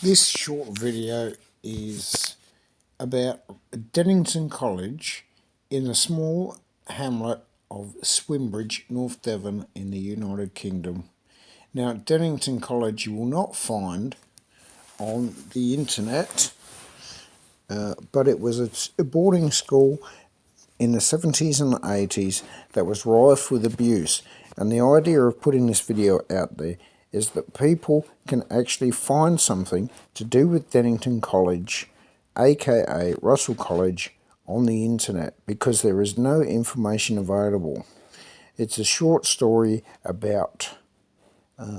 This short video is about Dennington College in the small hamlet of Swimbridge, North Devon in the United Kingdom. Now, Dennington College you will not find on the internet, but it was a boarding school in the 70s and 80s that was rife with abuse. And the idea of putting this video out there is that people can actually find something to do with Dennington College, aka Russell College, on the internet, because there is no information available. It's a short story about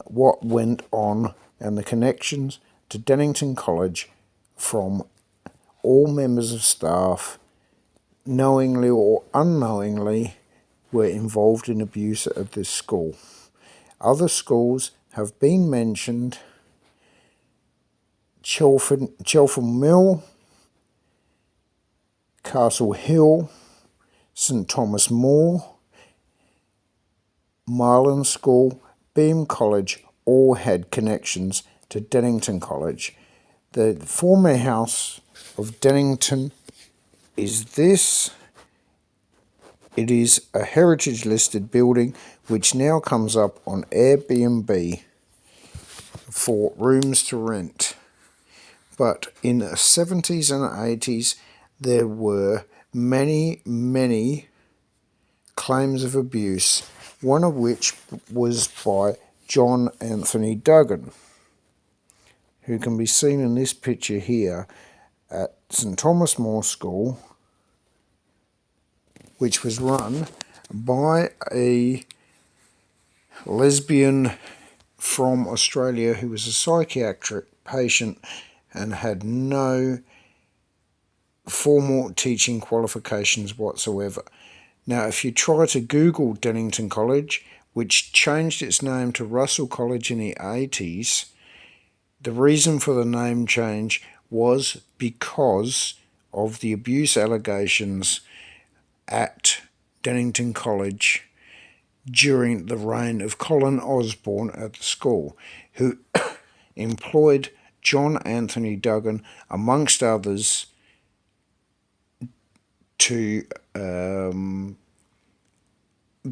what went on and the connections to Dennington College from all members of staff, knowingly or unknowingly, were involved in abuse at this school. Other schools have been mentioned: Chelford Mill, Castle Hill, St Thomas More, Marlin School, Beam College, all had connections to Dennington College. The former house of Dennington is this. It is a heritage listed building which now comes up on Airbnb for rooms to rent. But in the 70s and 80s there were many claims of abuse, one of which was by John Anthony Duggan, who can be seen in this picture here at St Thomas More School, which was run by a lesbian from Australia who was a psychiatric patient and had no formal teaching qualifications whatsoever. Now, if you try to Google Dennington College, which changed its name to Russell College in the 80s, the reason for the name change was because of the abuse allegations at Dennington College during the reign of Colin Osborne at the school, who employed John Anthony Duggan, amongst others, to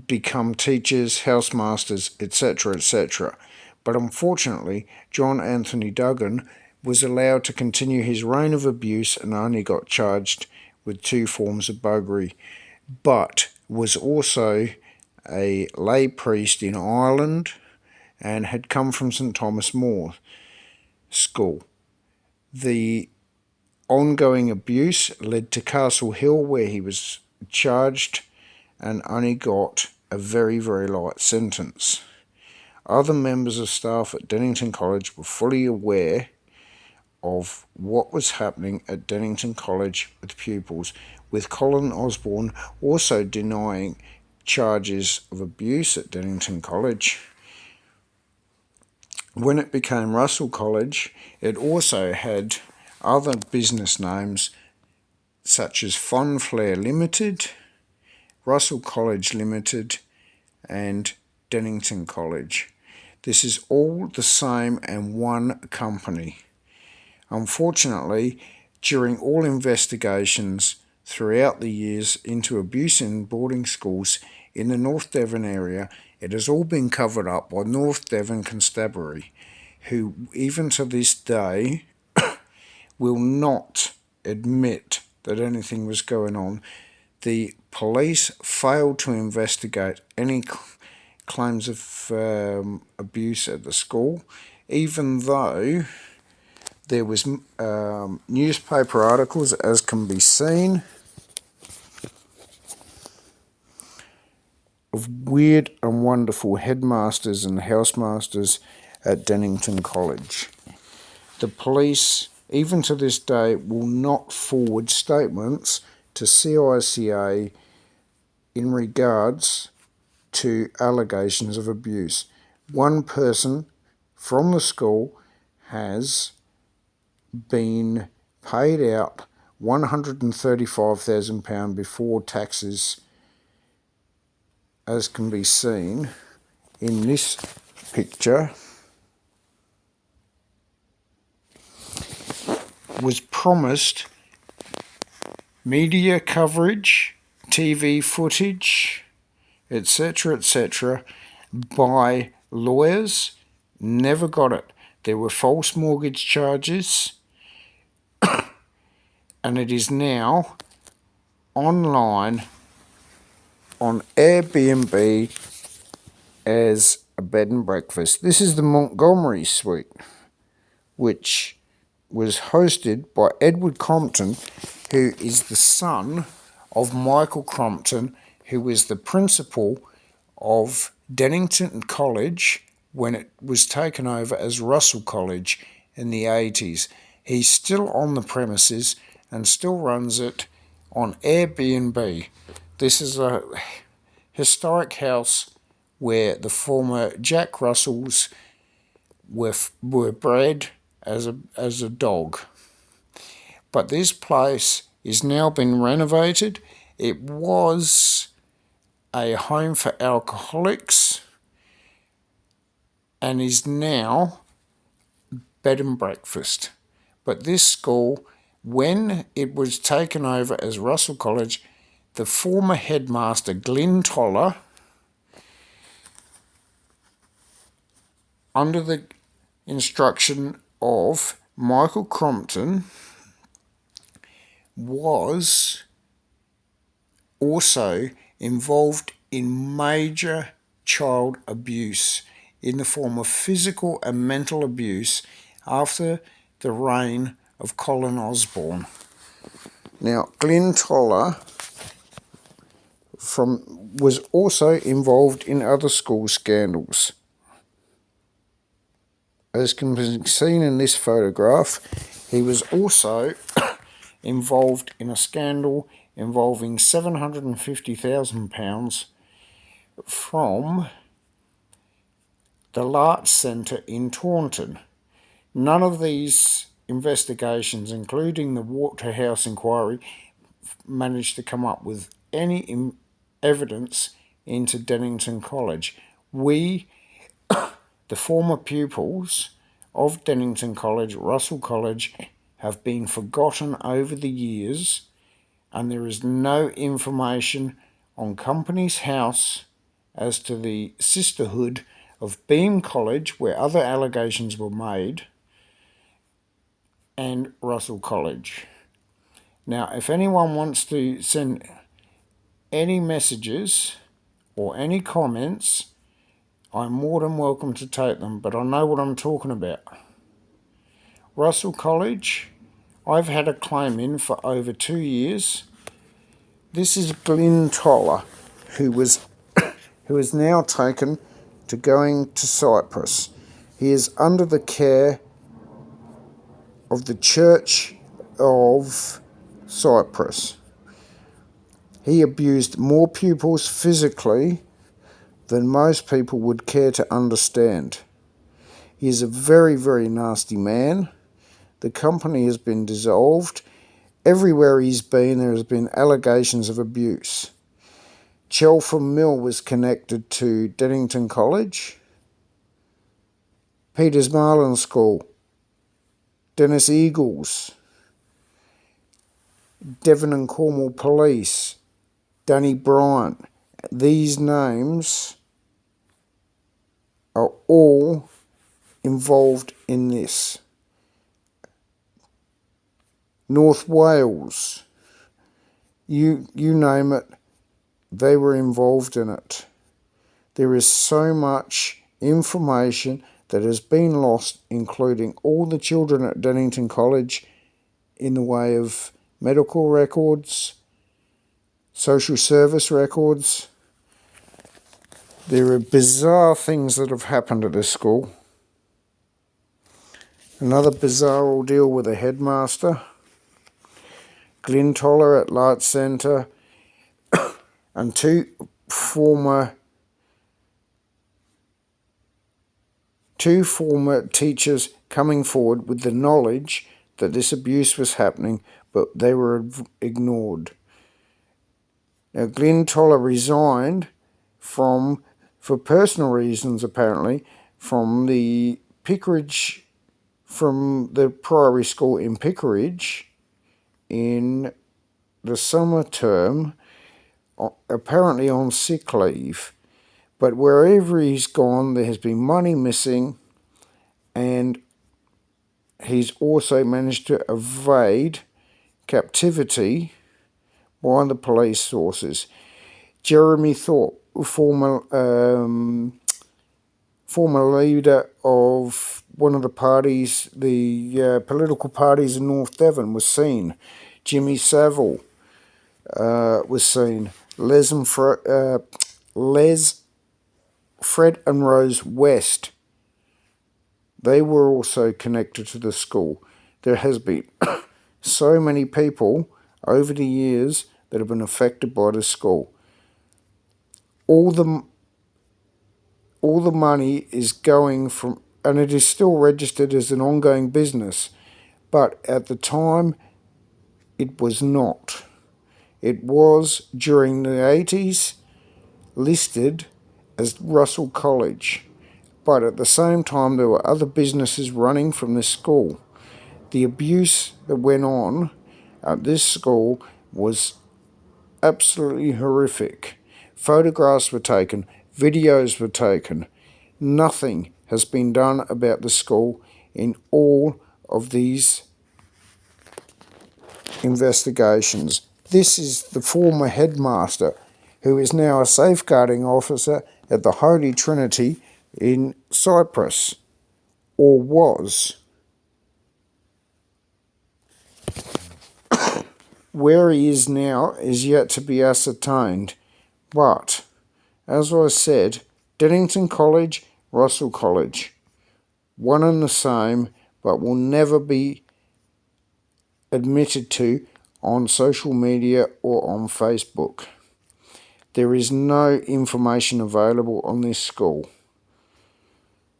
become teachers, housemasters, etc. But unfortunately, John Anthony Duggan was allowed to continue his reign of abuse and only got charged with 2 forms of buggery, but was also a lay priest in Ireland and had come from St Thomas More School. The ongoing abuse led to Castle Hill, where he was charged and only got a very light sentence. Other members of staff at Dennington College were fully aware of what was happening at Dennington College with pupils, with Colin Osborne also denying charges of abuse at Dennington College. When it became Russell College, it also had other business names such as Fun Flair Limited, Russell College Limited, and Dennington College. This is all the same and one company. Unfortunately, during all investigations throughout the years into abuse in boarding schools in the North Devon area, it has all been covered up by North Devon Constabulary, who even to this day will not admit that anything was going on. The police failed to investigate any claims of abuse at the school, even though there was newspaper articles, as can be seen, of weird and wonderful headmasters and housemasters at Dennington College. The police, even to this day, will not forward statements to CICA in regards to allegations of abuse. One person from the school has been paid out £135,000 before taxes, as can be seen in this picture. was promised media coverage, TV footage, etc., by lawyers, never got it. There were false mortgage charges, and it is now online on Airbnb as a bed and breakfast. This is the Montgomery Suite, which was hosted by Edward Crompton, who is the son of Michael Crompton, who was the principal of Dennington College when it was taken over as Russell College in the 80s. He's still on the premises and still runs it on Airbnb. This is a historic house where the former Jack Russells were bred as a dog. But this place is now been renovated. It was a home for alcoholics and is now bed and breakfast. But this school, when it was taken over as Russell College, the former headmaster, Glyn Toller, under the instruction of Michael Crompton, was also involved in major child abuse in the form of physical and mental abuse after the reign of Colin Osborne. Now, Glyn Toller was also involved in other school scandals. As can be seen in this photograph, he was also involved in a scandal involving £750,000 from the Larts Centre in Taunton. None of these investigations, including the Waterhouse inquiry, managed to come up with any evidence into Dennington College. We, the former pupils of Dennington College, Russell College, have been forgotten over the years, and there is no information on Company's House as to the sisterhood of Beam College, where other allegations were made, and Russell College. Now, if anyone wants to send any messages or any comments, I'm more than welcome to take them, but I know what I'm talking about. Russell College, I've had a claim in for over 2 years. This is Glyn Toller, who is now taken to going to Cyprus. He is under the care of the Church of Cyprus. He abused more pupils physically than most people would care to understand. He is a very, very nasty man. The company has been dissolved. Everywhere he's been, there has been allegations of abuse. Chelfham Mill was connected to Dennington College, Peters Marlin School, Dennis Eagles, Devon and Cornwall Police, Danny Bryant. These names are all involved in this. North Wales, you name it, they were involved in it. There is so much information that has been lost, including all the children at Dennington College, in the way of medical records, social service records. There are bizarre things that have happened at this school. Another bizarre ordeal with a headmaster, Glyn Toller at Larts Centre, and two former teachers coming forward with the knowledge that this abuse was happening, but they were ignored. Now, Glyn Toller resigned for personal reasons, apparently, from the Pickeridge from the primary school in Pickeridge in the summer term, apparently on sick leave. But wherever he's gone, there has been money missing, and he's also managed to evade captivity by the police sources. Jeremy Thorpe, former leader of one of the parties, the political parties in North Devon, was seen. Jimmy Savile was seen. Les, Fred and Rose West, they were also connected to the school. There has been so many people over the years that have been affected by the school. All the money is going from, and it is still registered as an ongoing business, but at the time it was not. It was, during the 80s, listed as Russell College, but at the same time there were other businesses running from this school. The abuse that went on at this school was absolutely horrific. Photographs were taken, videos were taken. Nothing has been done about the school in all of these investigations. This is the former headmaster, who is now a safeguarding officer at the Holy Trinity in Cyprus, or was. Where he is now is yet to be ascertained, but, as I said, Dennington College, Russell College, one and the same, but will never be admitted to on social media or on Facebook. There is no information available on this school.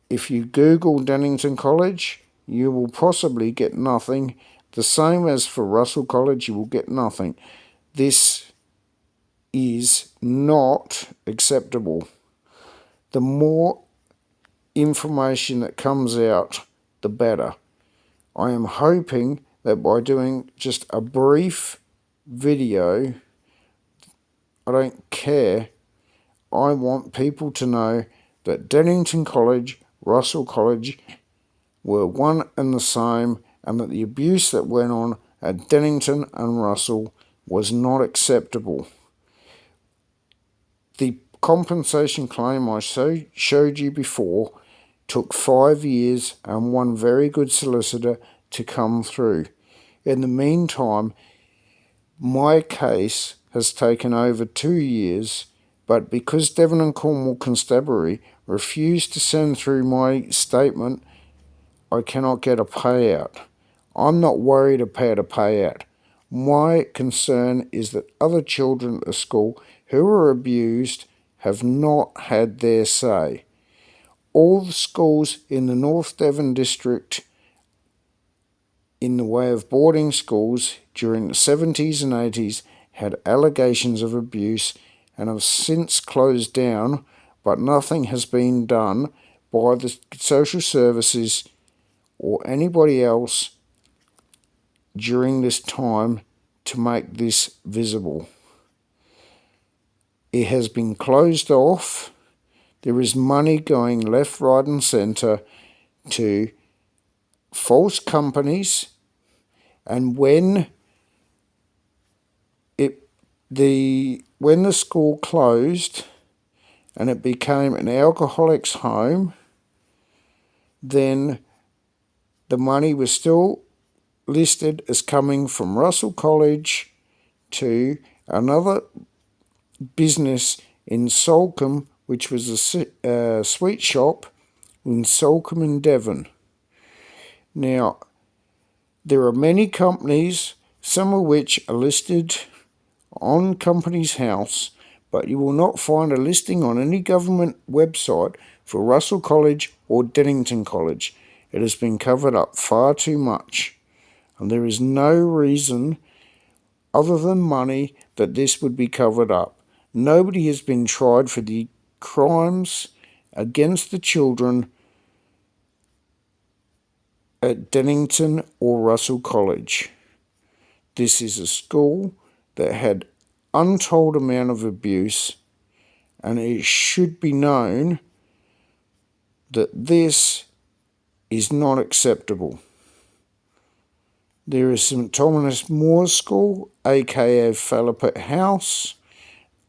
If you Google Dennington College, you will possibly get nothing. The same as for Russell College, you will get nothing. This is not acceptable. The more information that comes out, the better. I am hoping that by doing just a brief video, I don't care. I want people to know that Dennington College, Russell College were one and the same, and that the abuse that went on at Dennington and Russell was not acceptable. The compensation claim I showed you before took 5 years and one very good solicitor to come through. In the meantime, my case has taken over 2 years, but because Devon and Cornwall Constabulary refused to send through my statement, I cannot get a payout. I'm not worried about a payout. My concern is that other children at the school who are abused have not had their say. All the schools in the North Devon district in the way of boarding schools during the 70s and 80s had allegations of abuse and have since closed down, but nothing has been done by the social services or anybody else during this time to make this visible. It has been closed off. There is money going left, right and centre to false companies, and when the school closed and it became an alcoholics' home, then the money was still listed as coming from Russell College to another business in Salcombe, which was a sweet shop in Salcombe in Devon. Now, there are many companies, some of which are listed on Companies House, but you will not find a listing on any government website for Russell College or Dennington College. It has been covered up far too much, and there is no reason other than money that this would be covered up. Nobody has been tried for the crimes against the children at Dennington or Russell College. This is a school that had untold amount of abuse, and it should be known that this is not acceptable. There is St Thomas More School, aka Fallopet House.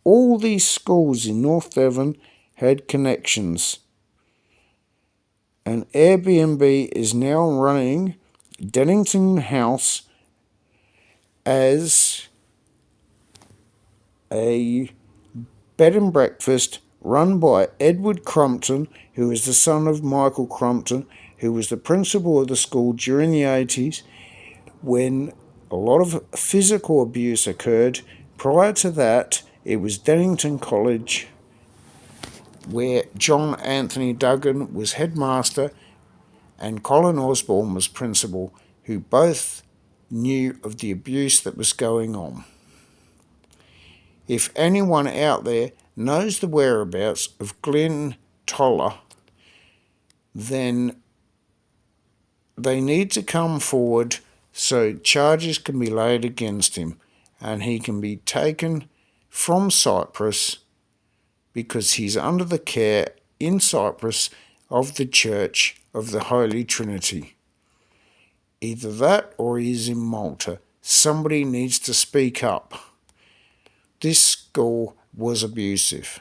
All these schools in North Devon had connections, and Airbnb is now running Dennington House as a bed and breakfast run by Edward Crumpton, who is the son of Michael Crumpton, who was the principal of the school during the 80s when a lot of physical abuse occurred. Prior to that, it was Dennington College, where John Anthony Duggan was headmaster and Colin Osborne was principal, who both knew of the abuse that was going on. If anyone out there knows the whereabouts of Glenn Toller, then they need to come forward so charges can be laid against him and he can be taken from Cyprus, because he's under the care in Cyprus of the Church of the Holy Trinity. Either that or he's in Malta. Somebody needs to speak up. This school was abusive.